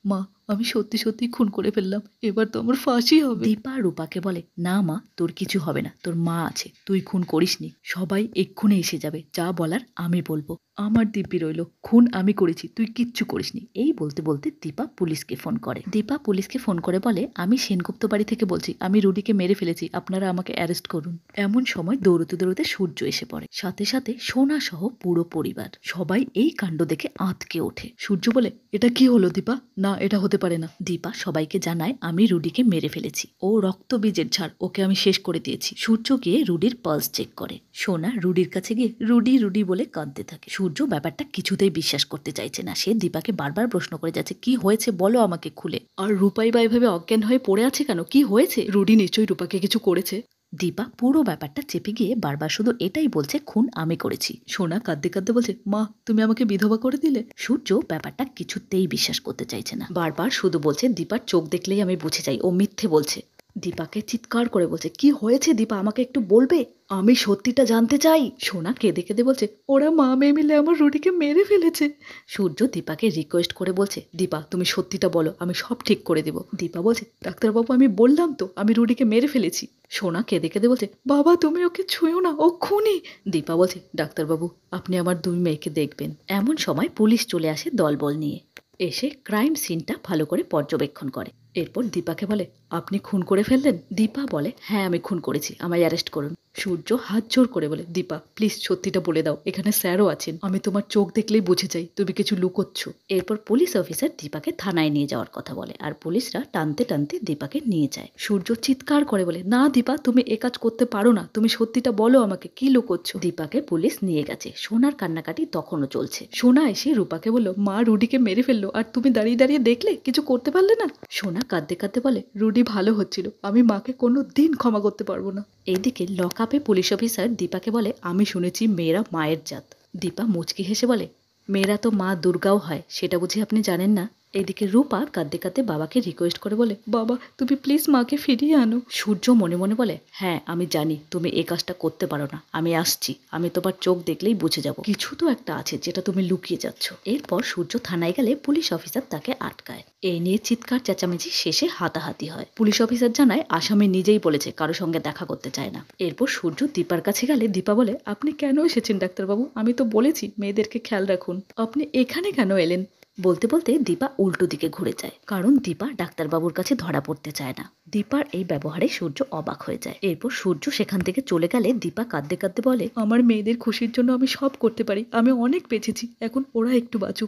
মা, আমি সত্যি সত্যি খুন করে ফেললাম, এবার তো আমার ফাঁসি হবে। দীপা রূপাকে বলে, না মা, তোর কিছু হবে না, তোর মা আছে, তুই খুন করিসনি, সবাই এক্ষুনি এসে যাবে, যা বলার আমি বলবো। আমার দিব্যি রইল, খুন আমি করেছি, তুই কিচ্ছু করিসনি। এই বলতে বলতে দীপা পুলিশকে ফোন করে। দীপা পুলিশকে ফোন করে বলে, আমি সেনগুপ্ত বাড়ি থেকে বলছি, আমি রুডিকে মেরে ফেলেছি, আপনারা আমাকে অ্যারেস্ট করুন। এমন সময় দৌড়তে দৌড়তে সূর্য এসে পড়ে, সাথে সাথে সোনা সহ পুরো পরিবার। সবাই এই কাণ্ড দেখে আঁতকে ওঠে। সূর্য বলে, এটা কি হলো দীপা? না, এটা হতে পারে না। দীপা সবাইকে জানায়, আমি রুডিকে মেরে ফেলেছি, ও রক্তবীজের ঝাড়, ওকে আমি শেষ করে দিয়েছি। সূর্য গিয়ে রুডির পালস চেক করে। সোনা রুডির কাছে গিয়ে রুডি রুডি বলে কাঁদতে থাকে। সূর্য ব্যাপারটা কিছুতেই বিশ্বাস করতে চাইছে না। সে দীপাকে বারবার প্রশ্ন করে যাচ্ছে, কি হয়েছে বলো আমাকে খুলে। আর রূপাই বা এভাবে অজ্ঞান হয়ে পড়ে আছে কেন? কি হয়েছে? রুডি নিশ্চয়ই রূপাকে কিছু করেছে। দীপা পুরো ব্যাপারটা চেপে গিয়ে বারবার শুধু এটাই বলছে, খুন আমি করেছি। সোনা কাঁদতে কাঁদতে বলছে, মা, তুমি আমাকে বিধবা করে দিলে। সূর্য ব্যাপারটা কিছুতেই বিশ্বাস করতে চাইছে না, বারবার শুধু বলছে, দীপার চোখ দেখলেই আমি বুঝে যাই ও মিথ্যে বলছে। দীপাকে চিৎকার করে বলছে, কি হয়েছে দীপা, আমাকে একটু বলবে, আমি সত্যিটা জানতে চাই। সোনা কেঁদে কেঁদে বলছে, ওরা মা মেয়ে মিলে আমার রুডিকে মেরে ফেলেছে। সূর্য দীপাকে রিকোয়েস্ট করে বলছে, দীপা তুমি সত্যিটা বলো, আমি সব ঠিক করে দেব। দীপা বলছে, ডাক্তারবাবু আমি বললাম তো আমি রুডিকে মেরে ফেলেছি। সোনা কেঁদে কেঁদে বলছে, বাবা তুমি ওকে ছুঁয়ো না, ও খুনি। দীপা বলছে, ডাক্তারবাবু আপনি আমার 2 মেয়েকে দেখবেন। এমন সময় পুলিশ চলে আসে দলবল নিয়ে, এসে ক্রাইম সিনটা ভালো করে পর্যবেক্ষণ করে। এরপর দীপাকে বলে, আপনি খুন করে ফেললেন? দীপা বলে, হ্যাঁ আমি খুন করেছি, আমায় অ্যারেস্ট করুন। সূর্য হাত জোর করে বলে, দীপা প্লিজ সত্যিটা বলে দাও, এখানে স্যারও আছেন, আমি তোমার চোখ দেখলেই বুঝে যাই তুমি কিছু লুকোচ্ছ। এরপর পুলিশ অফিসার দীপাকে থানায় নিয়ে যাওয়ার কথা বলে, আর পুলিশরা টানতে টানতে দীপাকে নিয়ে যায়। সূর্য চিৎকার করে বলে, না দীপা তুমি এ কাজ করতে পারো না, তুমি সত্যিটা বলো আমাকে, কি লুকোচ্ছ। দীপাকে পুলিশ নিয়ে গেছে। সোনার কান্নাকাটি তখনও চলছে। সোনা এসে রূপাকে বলল, মা রুডিকে মেরে ফেললো আর তুমি দাঁড়িয়ে দাঁড়িয়ে দেখলে, কিছু করতে পারলে না। সোনা কাঁদতে কাঁদতে বলে, রুডি ভালো হচ্ছিল, আমি মাকে কোনো দিন ক্ষমা করতে পারবো না। এইদিকে লকআপে পুলিশ অফিসার দীপাকে বলে, আমি শুনেছি মেয়েরা মায়ের জাত। দীপা মুচকি হেসে বলে, মেয়েরা তো মা দুর্গাও হয়, সেটা বুঝি আপনি জানেন না। এদিকে রূপা কাঁদতে কাঁদতে বাবাকে রিকোয়েস্ট করে বলে, বাবা তুমি প্লিজ মাকে ফিরিয়ে আনো। সূর্য মনে মনে বলে, হ্যাঁ আমি জানি তুমি এই কাজটা করতে পারো না, আমি আসছি, আমি তোমার চোখ দেখলেই বুঝে যাব কিছু তো একটা আছে যেটা তুমি লুকিয়ে যাচ্ছ। এরপর সূর্য থানায় গেলে পুলিশ অফিসার তাকে আটকায়। এই নিয়ে চিৎকার চেঁচামেচি শেষে হাতাহাতি হয়। পুলিশ অফিসার জানায়, আসামি নিজেই বলেছে কারো সঙ্গে দেখা করতে চায় না। এরপর সূর্য দীপার কাছে গেলে দীপা বলে, আপনি কেন এসেছেন ডাক্তারবাবু? আমি তো বলেছি মেয়েদেরকে খেয়াল রাখুন, আপনি এখানে কেন এলেন? বলতে বলতে দীপা উল্টো দিকে ঘুরে যায়, কারণ দীপা ডাক্তারবাবুর কাছে ধরা পড়তে চায় না। দীপার এই ব্যবহারে সূর্য অবাক হয়ে যায়। এরপর সূর্য সেখান থেকে চলে গেলে দীপা কাঁদতে কাঁদতে বলে, আমার মেয়েদের খুশির জন্য আমি সব করতে পারি, আমি অনেক বেঁচেছি, এখন ওরা একটু বাঁচুক।